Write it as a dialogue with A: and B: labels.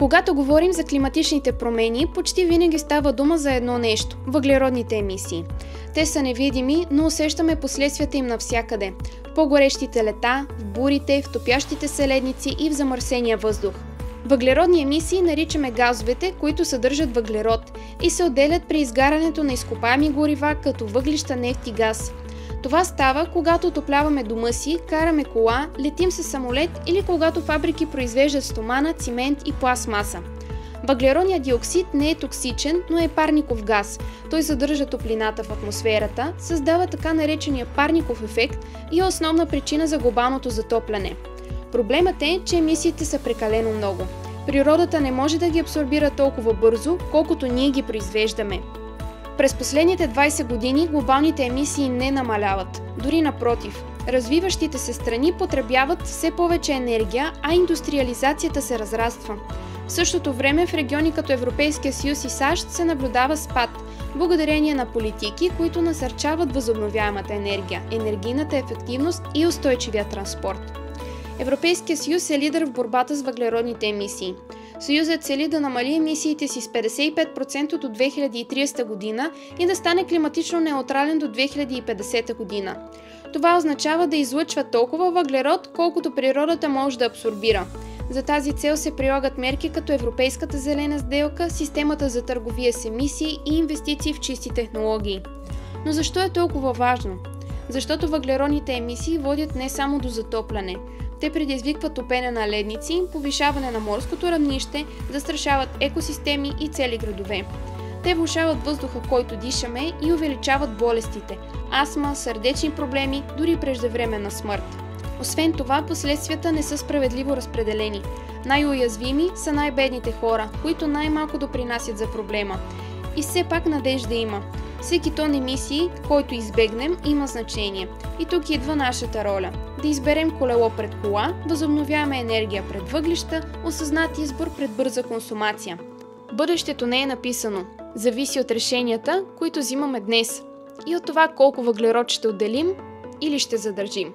A: Когато говорим за климатичните промени, почти винаги става дума за едно нещо – въглеродните емисии. Те са невидими, но усещаме последствията им навсякъде. В по-горещите лета, в бурите, в топящите се ледници и в замърсения въздух. Въглеродни емисии наричаме газовете, които съдържат въглерод и се отделят при изгарянето на изкопаеми горива, като въглища, нефт и газ. Това става, когато отопляваме дома си, караме кола, летим със самолет или когато фабрики произвеждат стомана, цимент и пластмаса. Въглеродният диоксид не е токсичен, но е парников газ. Той задържа топлината в атмосферата, създава така наречения парников ефект и е основна причина за глобалното затопляне. Проблемът е, че емисиите са прекалено много. Природата не може да ги абсорбира толкова бързо, колкото ние ги произвеждаме. През последните 20 години глобалните емисии не намаляват. Дори напротив, развиващите се страни потребяват все повече енергия, а индустриализацията се разраства. В същото време в региони като Европейския съюз и САЩ се наблюдава спад, благодарение на политики, които насърчават възобновяемата енергия, енергийната ефективност и устойчивия транспорт. Европейския съюз е лидер в борбата с въглеродните емисии. Съюзът цели да намали емисиите си с 55% до 2030 година и да стане климатично неутрален до 2050 година. Това означава да излъчва толкова въглерод, колкото природата може да абсорбира. За тази цел се прилагат мерки като Европейската зелена сделка, системата за търговия с емисии и инвестиции в чисти технологии. Но защо е толкова важно? Защото въглеродните емисии водят не само до затопляне. Те предизвикват топене на ледници, повишаване на морското равнище, застрашават екосистеми и цели градове. Те влошават въздуха, който дишаме и увеличават болестите – астма, сърдечни проблеми, дори преждевременна смърт. Освен това, последствията не са справедливо разпределени. Най-уязвими са най-бедните хора, които най-малко допринасят за проблема. И все пак надежда има. Всеки тон емисии, който избегнем, има значение. И тук идва нашата роля. Да изберем колело пред кола, възобновяема енергия пред въглища, осъзнат избор пред бърза консумация. Бъдещето не е написано. Зависи от решенията, които взимаме днес. И от това колко въглерод ще отделим или ще задържим.